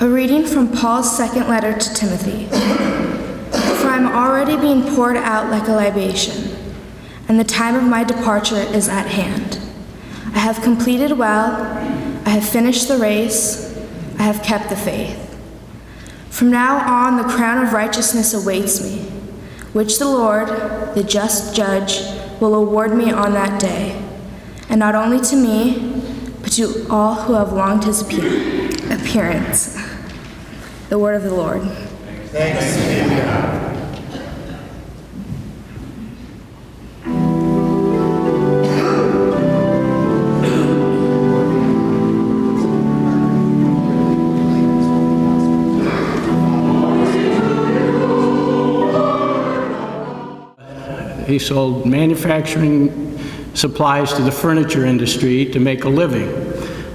A reading from Paul's second letter to Timothy. For I am already being poured out like a libation, and the time of my departure is at hand. I have completed well, I have finished the race, I have kept the faith. From now on the crown of righteousness awaits me, which the Lord, the just judge, will award me on that day, and not only to me, but to all who have longed his appearance. The word of the Lord. Thanks be to God. He sold manufacturing supplies to the furniture industry to make a living.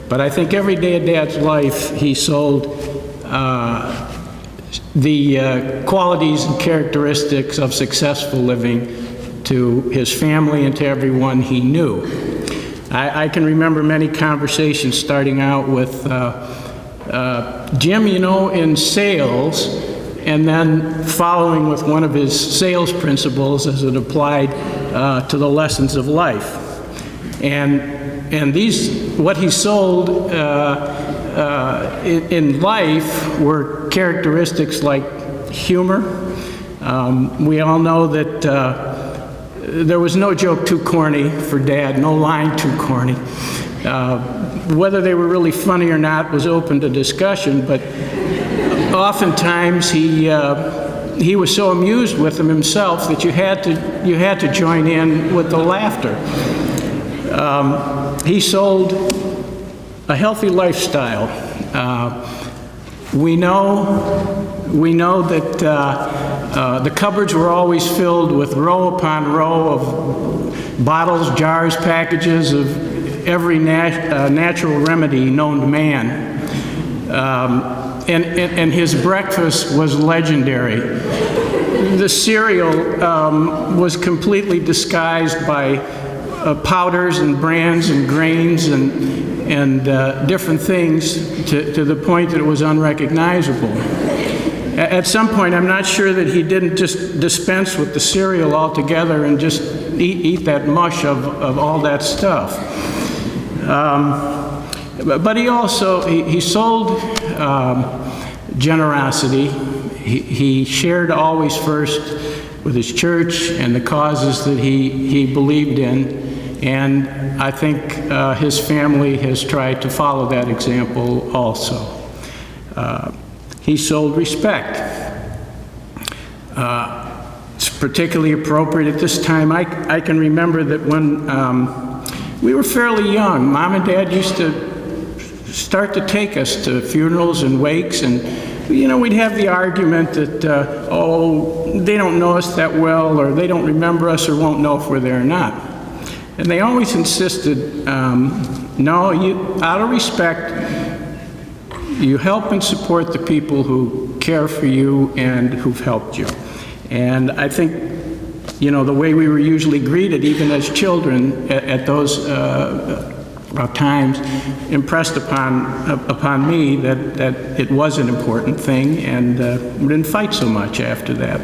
But I think every day of Dad's life, he sold the qualities and characteristics of successful living to his family and to everyone he knew. I can remember many conversations starting out with Jim, you know, in sales, and then following with one of his sales principles as it applied to the lessons of life. And these, what he sold in life were characteristics like humor. We all know that there was no joke too corny for Dad, no line too corny. Whether they were really funny or not was open to discussion, but oftentimes he was so amused with them himself that you had to join in with the laughter. He sold a healthy lifestyle. We know that the cupboards were always filled with row upon row of bottles, jars, packages of every natural remedy known to man. And his breakfast was legendary. The cereal was completely disguised by powders and brands and grains and different things to the point that it was unrecognizable. At some point, I'm not sure that he didn't just dispense with the cereal altogether and just eat that mush of all that stuff. But he also, he sold generosity. He shared always first with his church and the causes that he believed in. And I think his family has tried to follow that example also. He sold respect. It's particularly appropriate at this time. I can remember that when we were fairly young, Mom and Dad used to start to take us to funerals and wakes, and you know, we'd have the argument that, oh, they don't know us that well, or they don't remember us, or won't know if we're there or not. And they always insisted, no, out of respect, you help and support the people who care for you and who've helped you. And I think, you know, the way we were usually greeted, even as children, at those times, impressed upon me that it was an important thing, and we didn't fight so much after that.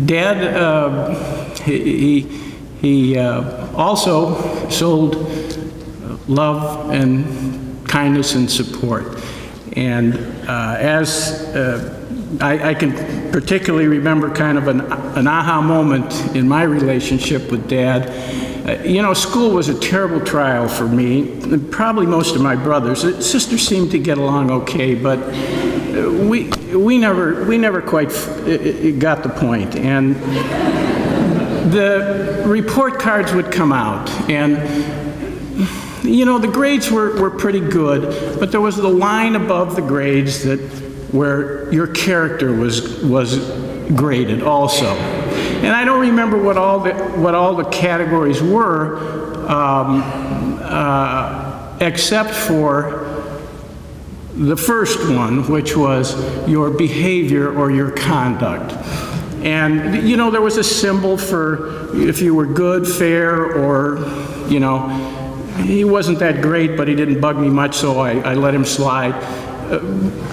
Dad, he also sold love and kindness and support. And as I can particularly remember kind of an aha moment in my relationship with Dad. You know, school was a terrible trial for me, and probably most of my brothers. Sisters seemed to get along okay, but we never quite got the point. And the report cards would come out, and you know, the grades were pretty good, but there was the line above the grades that where your character was graded also. And I don't remember what all the categories were, except for the first one, which was your behavior or your conduct. And you know, there was a symbol for if you were good, fair, or you know, he wasn't that great, but he didn't bug me much, so I let him slide.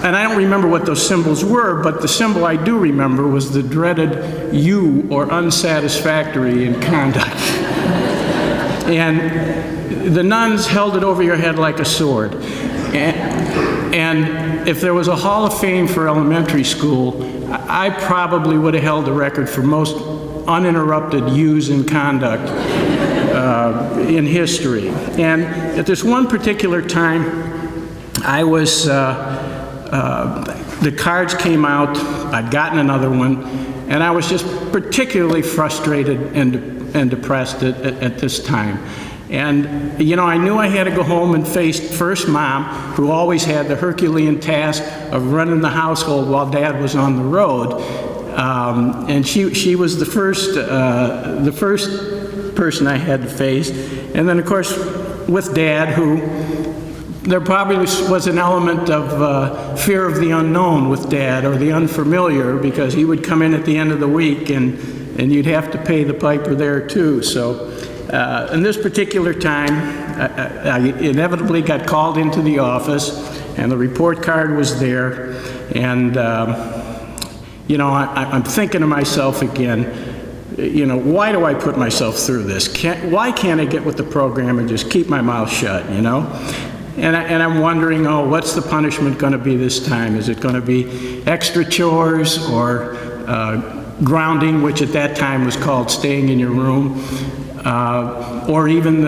And I don't remember what those symbols were, but the symbol I do remember was the dreaded U, or unsatisfactory in conduct. And the nuns held it over your head like a sword. And if there was a Hall of Fame for elementary school, I probably would have held the record for most uninterrupted U's in conduct in history. And at this one particular time, I was, the cards came out, I'd gotten another one, and I was just particularly frustrated and depressed at this time. And, you know, I knew I had to go home and face first Mom, who always had the Herculean task of running the household while Dad was on the road. And she was the first person I had to face. And then, of course, with Dad, who there probably was an element of fear of the unknown with Dad, or the unfamiliar, because he would come in at the end of the week and you'd have to pay the piper there too. So in this particular time, I inevitably got called into the office, and the report card was there. And you know, I'm thinking to myself again, you know, why do I put myself through this? Why can't I get with the program and just keep my mouth shut, you know? And I'm wondering, oh, what's the punishment going to be this time? Is it going to be extra chores, or grounding, which at that time was called staying in your room, or even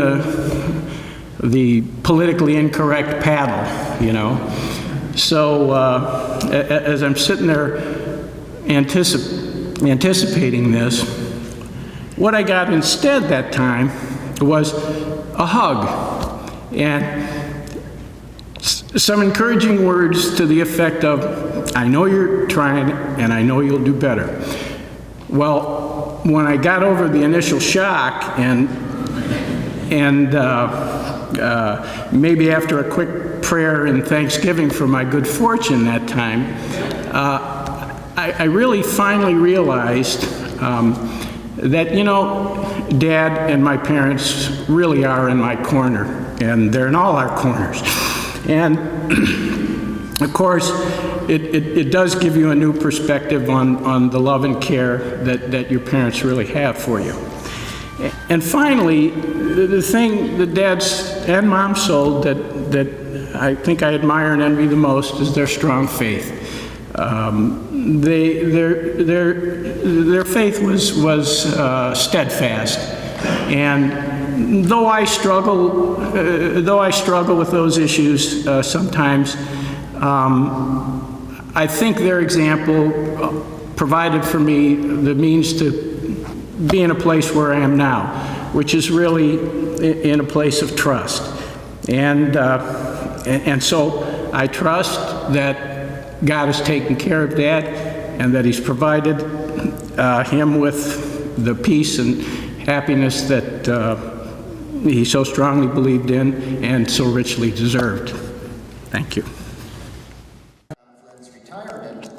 the politically incorrect paddle, you know? So as I'm sitting there anticipating this, what I got instead that time was a hug, and some encouraging words to the effect of, I know you're trying, and I know you'll do better. Well, when I got over the initial shock, and maybe after a quick prayer and thanksgiving for my good fortune that time, I really finally realized that, you know, Dad and my parents really are in my corner, and they're in all our corners. And of course, it does give you a new perspective on the love and care that your parents really have for you. And finally, the thing that Dads and Moms sold that I think I admire and envy the most is their strong faith. Their faith was steadfast, and though I struggle with those issues sometimes, I think their example provided for me the means to be in a place where I am now, which is really in a place of trust. And so I trust that God has taken care of Dad, and that He's provided him with the peace and happiness that he so strongly believed in and so richly deserved. Thank you. Retirement.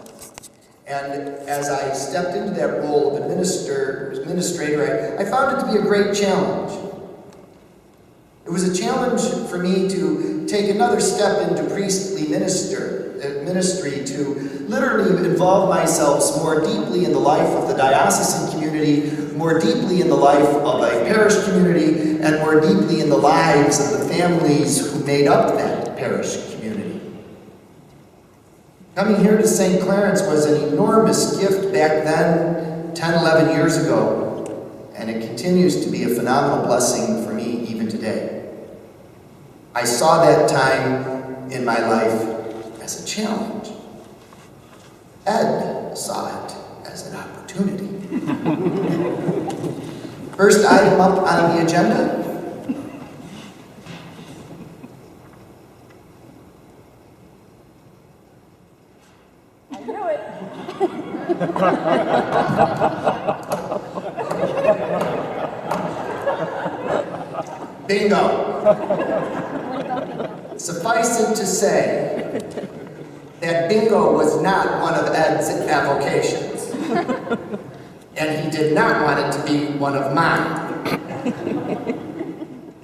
And as I stepped into that role of administrator, I found it to be a great challenge. It was a challenge for me to take another step into priestly ministry, to literally involve myself more deeply in the life of the diocesan community, more deeply in the life of a parish community, and more deeply in the lives of the families who made up that parish community. Coming here to St. Clarence was an enormous gift back then, 10, 11 years ago, and it continues to be a phenomenal blessing for me even today. I saw that time in my life as a challenge. Ed saw it as an opportunity. First item up on the agenda. I knew it. Bingo. Suffice it to say that bingo was not one of Ed's avocations. And he did not want it to be one of mine.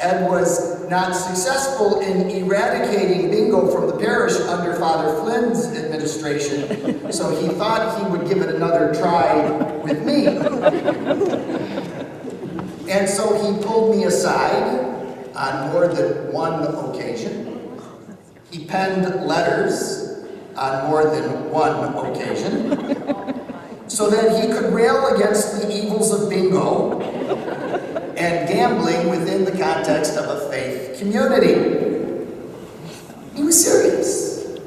Ed was not successful in eradicating bingo from the parish under Father Flynn's administration, so he thought he would give it another try with me. And so he pulled me aside on more than one occasion. He penned letters on more than one occasion, so that he could rail against the evils of bingo and gambling within the context of a faith community. He was serious.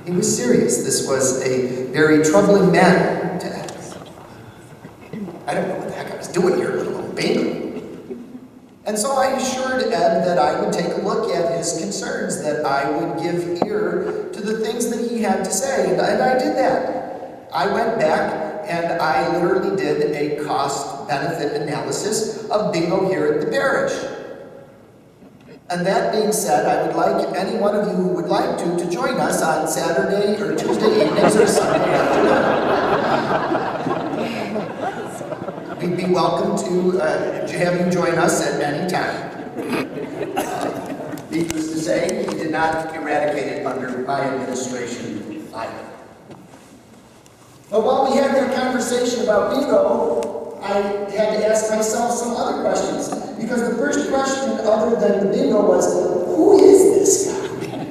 He was serious. This was a very troubling man to Ed. I don't know what the heck I was doing here, let alone bingo. And so I assured Ed that I would take a look at his concerns, that I would give ear to the things that he had to say, and I did that. I went back and I literally did a cost-benefit analysis of bingo here at the parish. And that being said, I would like any one of you who would like to join us on Saturday or Tuesday evenings or Sunday afternoon. We'd be welcome to have you join us at any time. Needless to say, we did not eradicate it under my administration either. But while we had that conversation about bingo, I had to ask myself some other questions. Because the first question, other than the bingo, was, who is this guy?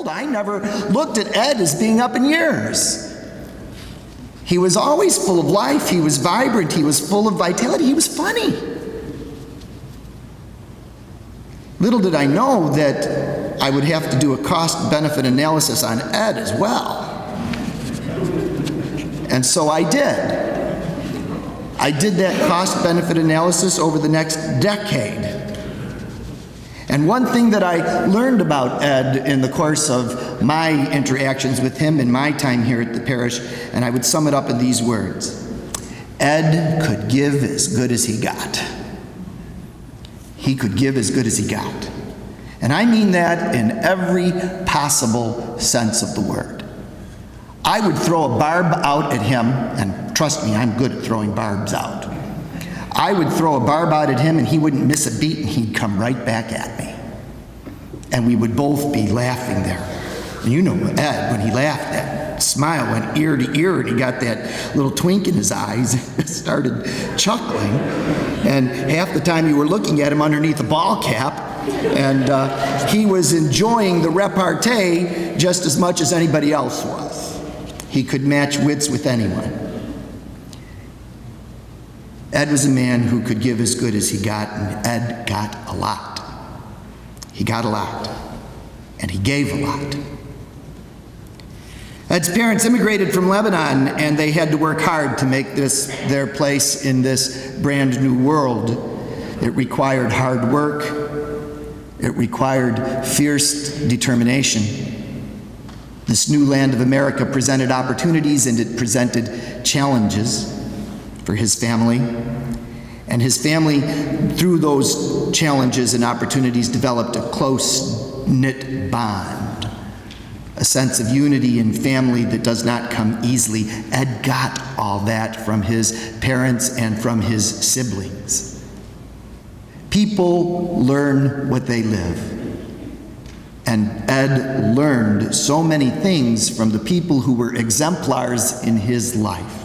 I never looked at Ed as being up in years. He was always full of life, he was vibrant, he was full of vitality, he was funny. Little did I know that I would have to do a cost-benefit analysis on Ed as well. And so I did. I did that cost-benefit analysis over the next decade. And one thing that I learned about Ed in the course of my interactions with him in my time here at the parish, and I would sum it up in these words: Ed could give as good as he got. He could give as good as he got. And I mean that in every possible sense of the word. I would throw a barb out at him, and trust me, I'm good at throwing barbs out. I would throw a barb out at him and he wouldn't miss a beat and he'd come right back at me. And we would both be laughing there. And you know Ed, when he laughed, that smile went ear to ear and he got that little twink in his eyes and started chuckling. And half the time you were looking at him underneath a ball cap, and he was enjoying the repartee just as much as anybody else was. He could match wits with anyone. Ed was a man who could give as good as he got, and Ed got a lot. He got a lot, and he gave a lot. Ed's parents immigrated from Lebanon, and they had to work hard to make this their place in this brand new world. It required hard work. It required fierce determination. This new land of America presented opportunities and it presented challenges for his family. And his family, through those challenges and opportunities, developed a close-knit bond, a sense of unity and family that does not come easily. Ed got all that from his parents and from his siblings. People learn what they live. And Ed learned so many things from the people who were exemplars in his life.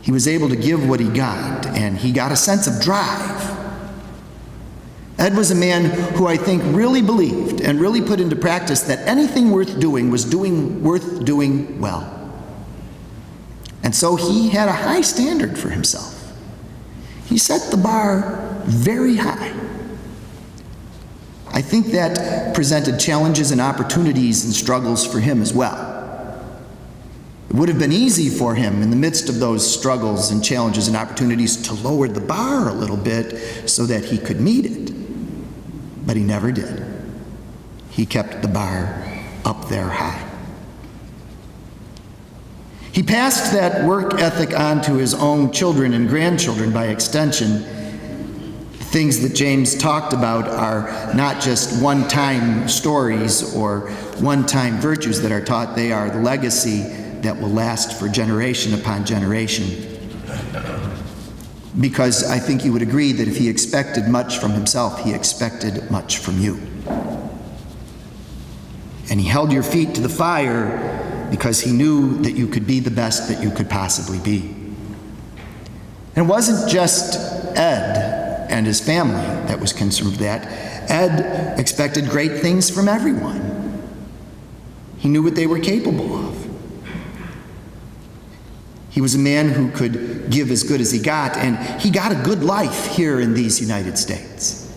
He was able to give what he got, and he got a sense of drive. Ed was a man who I think really believed and really put into practice that anything worth doing was worth doing well. And so he had a high standard for himself. He set the bar very high. I think that presented challenges and opportunities and struggles for him as well. It would have been easy for him in the midst of those struggles and challenges and opportunities to lower the bar a little bit so that he could meet it. But he never did. He kept the bar up there high. He passed that work ethic on to his own children and grandchildren by extension. Things that James talked about are not just one-time stories or one-time virtues that are taught. They are the legacy that will last for generation upon generation. because I think you would agree that if he expected much from himself, he expected much from you. And he held your feet to the fire because he knew that you could be the best that you could possibly be. And it wasn't just Ed and his family that was concerned with that. Ed expected great things from everyone. He knew what they were capable of. He was a man who could give as good as he got, and he got a good life here in these United States.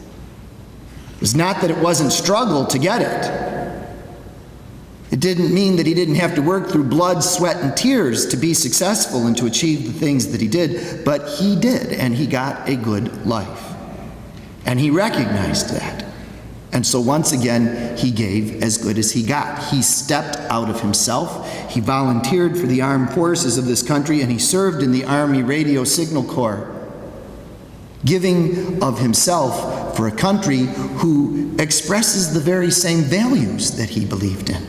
It was not that it wasn't struggle to get it. It didn't mean that he didn't have to work through blood, sweat, and tears to be successful and to achieve the things that he did, but he did, and he got a good life. And he recognized that. And so once again, he gave as good as he got. He stepped out of himself. He volunteered for the armed forces of this country, and he served in the Army Radio Signal Corps, giving of himself for a country who expresses the very same values that he believed in.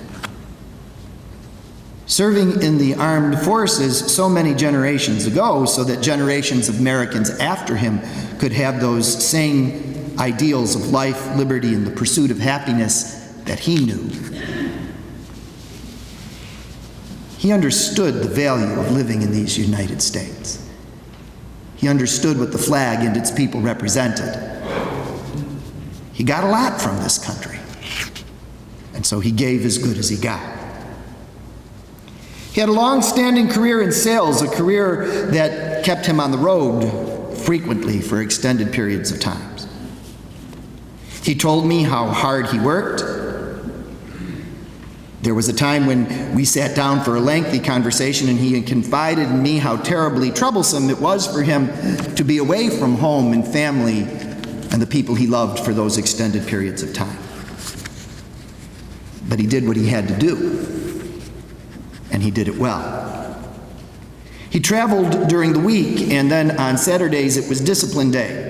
Serving in the armed forces so many generations ago so that generations of Americans after him could have those same ideals of life, liberty, and the pursuit of happiness that he knew. He understood the value of living in these United States. He understood what the flag and its people represented. He got a lot from this country, and so he gave as good as he got. He had a long-standing career in sales, a career that kept him on the road frequently for extended periods of time. He told me how hard he worked. There was a time when we sat down for a lengthy conversation, and he confided in me how terribly troublesome it was for him to be away from home and family and the people he loved for those extended periods of time. But he did what he had to do, and he did it well. He traveled during the week, and then on Saturdays it was discipline day.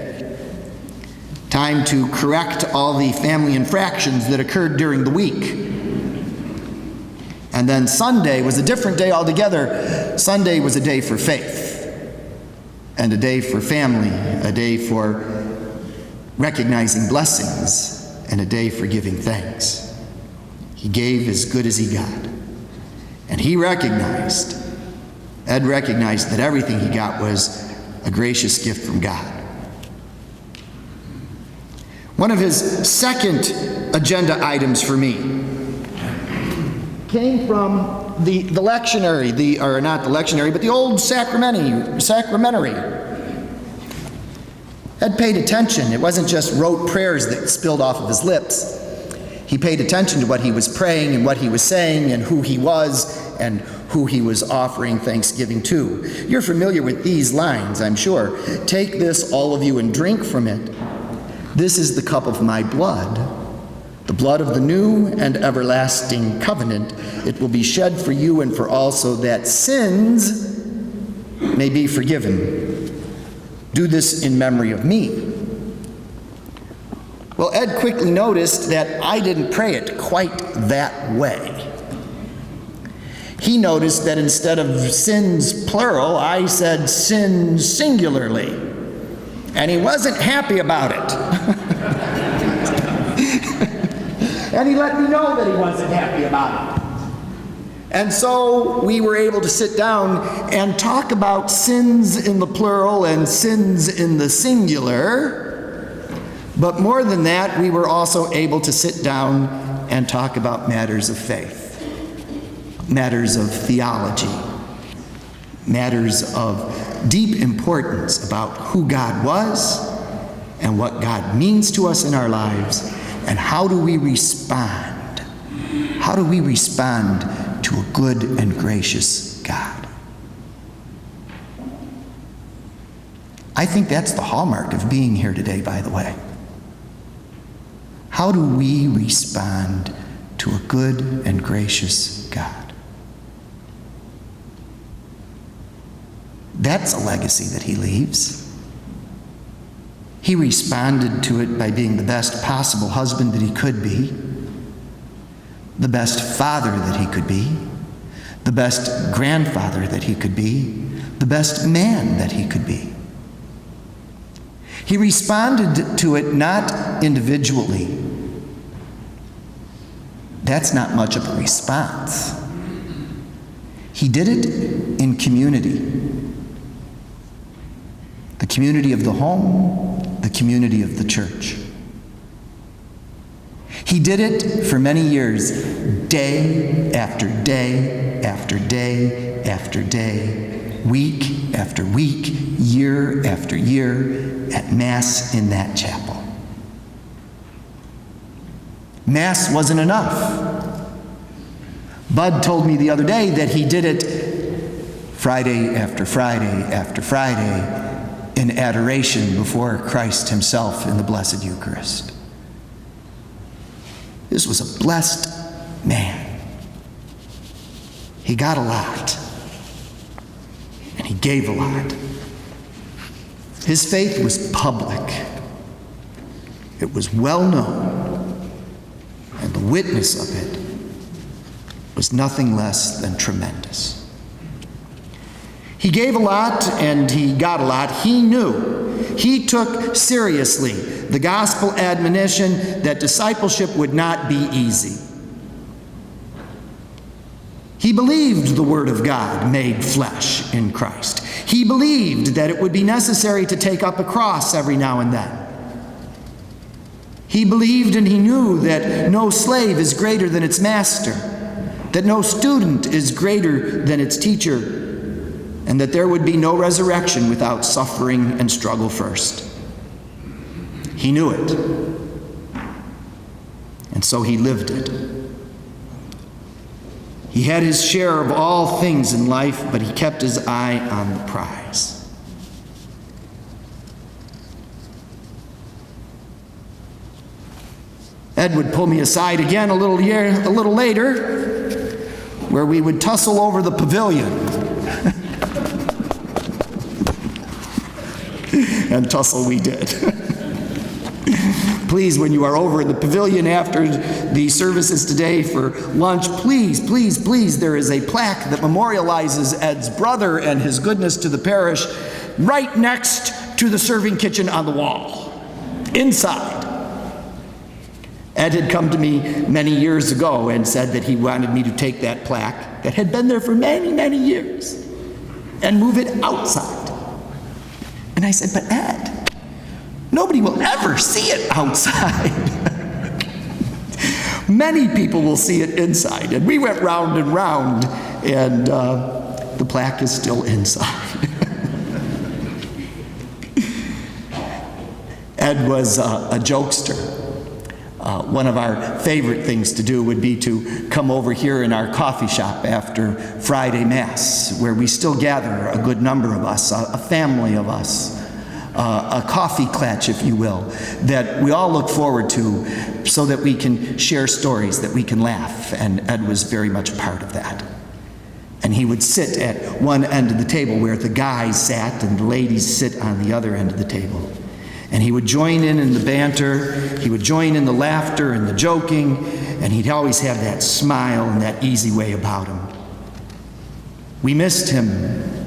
Time to correct all the family infractions that occurred during the week. And then Sunday was a different day altogether. Sunday was a day for faith, and a day for family, a day for recognizing blessings, and a day for giving thanks. He gave as good as he got. And Ed recognized that everything he got was a gracious gift from God. One of his second agenda items for me came from the lectionary, not the lectionary, but the old sacramentary. Ed paid attention. It wasn't just rote prayers that spilled off of his lips. He paid attention to what he was praying and what he was saying and who he was and who he was offering thanksgiving to. You're familiar with these lines, I'm sure. Take this, all of you, and drink from it. This is the cup of my blood, the blood of the new and everlasting covenant. It will be shed for you and for all, so that sins may be forgiven. Do this in memory of me. Well, Ed quickly noticed that I didn't pray it quite that way. He noticed that instead of sins plural, I said sin singularly. And he wasn't happy about it. And he let me know that he wasn't happy about it. And so we were able to sit down and talk about sins in the plural and sins in the singular. But more than that, we were also able to sit down and talk about matters of faith, matters of theology, matters of deep importance about who God was and what God means to us in our lives, and how do we respond? How do we respond to a good and gracious God? I think that's the hallmark of being here today, by the way. How do we respond to a good and gracious God? That's a legacy that he leaves. He responded to it by being the best possible husband that he could be, the best father that he could be, the best grandfather that he could be, the best man that he could be. He responded to it not individually. That's not much of a response. He did it in community. The community of the home, the community of the church. He did it for many years, day after day after day after day, week after week, year after year, at Mass in that chapel. Mass wasn't enough. Bud told me the other day that he did it Friday after Friday after Friday in adoration before Christ himself in the Blessed Eucharist. This was a blessed man. He got a lot, and he gave a lot. His faith was public. It was well known, and the witness of it was nothing less than tremendous. He gave a lot, and he got a lot. He knew. He took seriously the gospel admonition that discipleship would not be easy. He believed the Word of God made flesh in Christ. He believed that it would be necessary to take up a cross every now and then. He believed and he knew that no slave is greater than its master, that no student is greater than its teacher, and that there would be no resurrection without suffering and struggle first. He knew it, and so he lived it. He had his share of all things in life, but he kept his eye on the prize. Ed would pull me aside again a little later, where we would tussle over the pavilion. And tussle we did. Please, when you are over in the pavilion after the services today for lunch, please, please, please, there is a plaque that memorializes Ed's brother and his goodness to the parish right next to the serving kitchen on the wall, inside. Ed had come to me many years ago and said that he wanted me to take that plaque that had been there for many, many years and move it outside. And I said, but Ed, nobody will ever see it outside. Many people will see it inside. And we went round and round, and the plaque is still inside. Ed was a jokester. One of our favorite things to do would be to come over here in our coffee shop after Friday Mass, where we still gather a good number of us, a family of us, a coffee clatch, if you will, that we all look forward to so that we can share stories, that we can laugh. And Ed was very much a part of that. And he would sit at one end of the table where the guys sat and the ladies sit on the other end of the table. And he would join in the banter, he would join in the laughter and the joking, and he'd always have that smile and that easy way about him. We missed him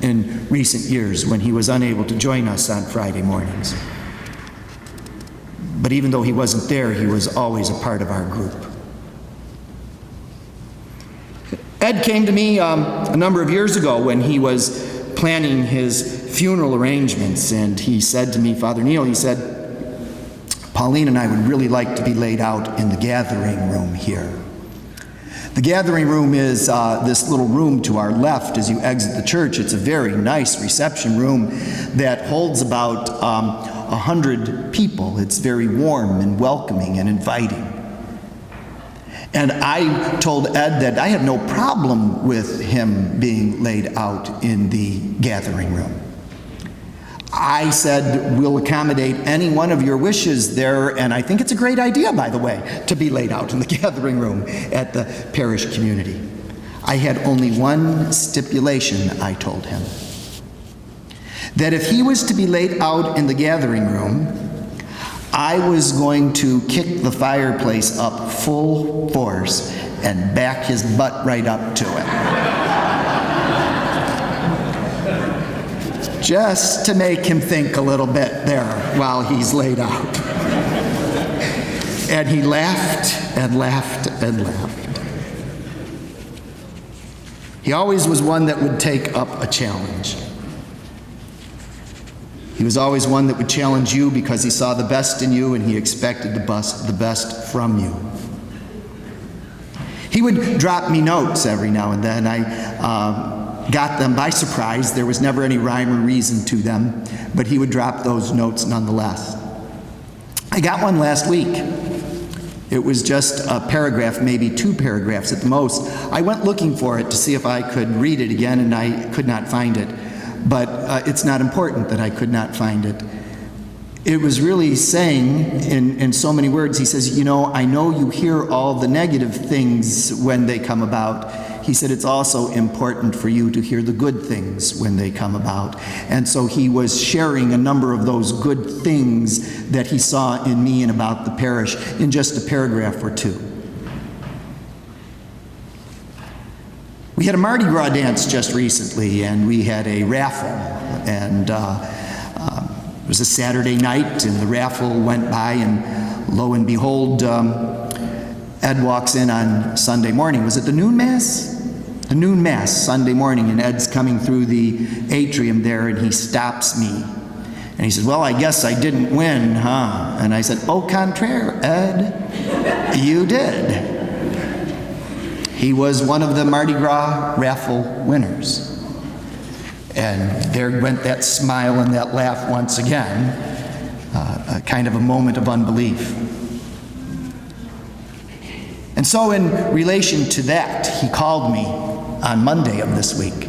in recent years when he was unable to join us on Friday mornings. But even though he wasn't there, he was always a part of our group. Ed came to me a number of years ago when he was planning his funeral arrangements, and he said to me, Father Neil, he said, Pauline and I would really like to be laid out in the gathering room here. The gathering room is this little room to our left as you exit the church. It's a very nice reception room that holds about 100 people. It's very warm and welcoming and inviting. And I told Ed that I have no problem with him being laid out in the gathering room. I said, we'll accommodate any one of your wishes there, and I think it's a great idea, by the way, to be laid out in the gathering room at the parish community. I had only one stipulation, I told him. That if he was to be laid out in the gathering room, I was going to kick the fireplace up full force and back his butt right up to it. just to make him think a little bit there while he's laid out. And he laughed and laughed and laughed. He always was one that would take up a challenge. He was always one that would challenge you because he saw the best in you and he expected the best from you. He would drop me notes every now and then. I got them by surprise. There was never any rhyme or reason to them, but he would drop those notes nonetheless. I got one last week. It was just a paragraph, maybe 2 paragraphs at the most. I went looking for it to see if I could read it again, and I could not find it. But it's not important that I could not find it. It was really saying, in so many words, he says, you know, I know you hear all the negative things when they come about. He said it's also important for you to hear the good things when they come about. And so he was sharing a number of those good things that he saw in me and about the parish in just a paragraph or 2. We had a Mardi Gras dance just recently, and we had a raffle, and it was a Saturday night, and the raffle went by, and lo and behold, Ed walks in on Sunday morning. Was it the noon mass? The noon mass, Sunday morning, and Ed's coming through the atrium there, and he stops me. And he says, well, I guess I didn't win, huh? And I said, au contraire, Ed, you did. He was one of the Mardi Gras raffle winners. And there went that smile and that laugh once again, a kind of a moment of unbelief. And so in relation to that, he called me on Monday of this week.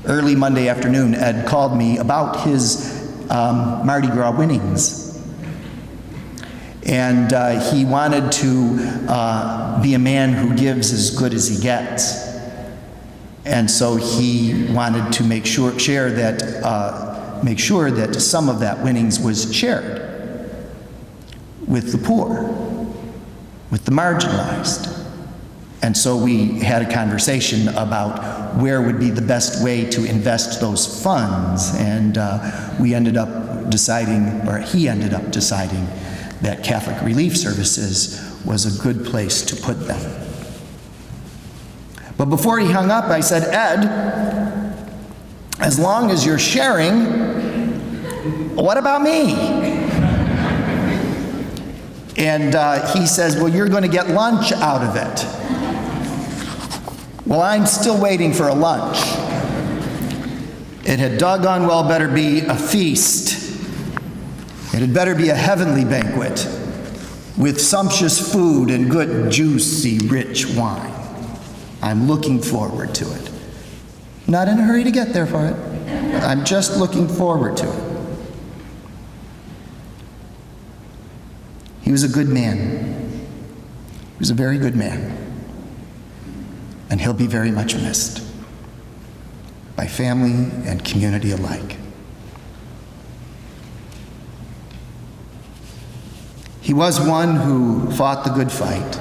Early Monday afternoon, Ed called me about his Mardi Gras winnings. And he wanted to be a man who gives as good as he gets. And so he wanted to make sure that some of that winnings was shared with the poor, with the marginalized. And so we had a conversation about where would be the best way to invest those funds. And we ended up deciding, or he ended up deciding, that Catholic Relief Services was a good place to put them. But before he hung up, I said, Ed, as long as you're sharing, what about me? And he says, well, you're going to get lunch out of it. Well, I'm still waiting for a lunch. It had doggone well better be a feast. It had better be a heavenly banquet with sumptuous food and good, juicy, rich wine. I'm looking forward to it. Not in a hurry to get there for it. I'm just looking forward to it. He was a good man. He was a very good man. And he'll be very much missed by family and community alike. He was one who fought the good fight.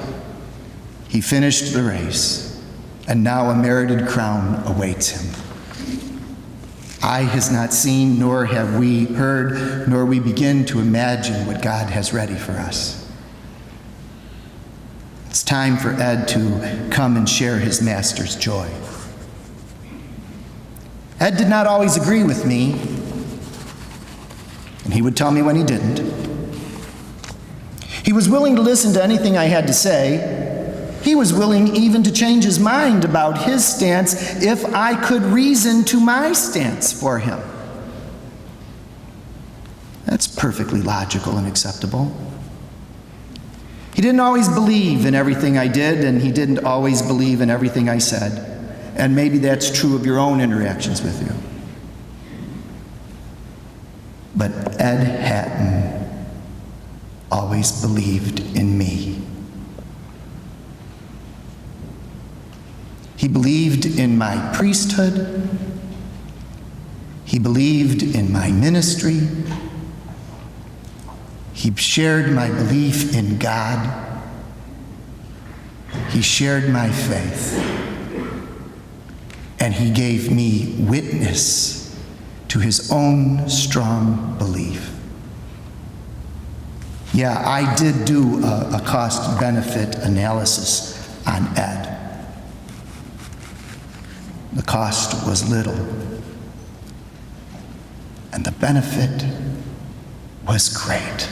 He finished the race, and now a merited crown awaits him. Eye has not seen, nor have we heard, nor we begin to imagine what God has ready for us. It's time for Ed to come and share his master's joy. Ed did not always agree with me, and he would tell me when he didn't. He was willing to listen to anything I had to say. He was willing even to change his mind about his stance if I could reason to my stance for him. That's perfectly logical and acceptable. He didn't always believe in everything I did, and he didn't always believe in everything I said. And maybe that's true of your own interactions with you. But Ed Hatton always believed in me. He believed in my priesthood. He believed in my ministry. He shared my belief in God. He shared my faith. And he gave me witness to his own strong belief. Yeah, I did do a cost-benefit analysis on Ed. The cost was little, and the benefit was great.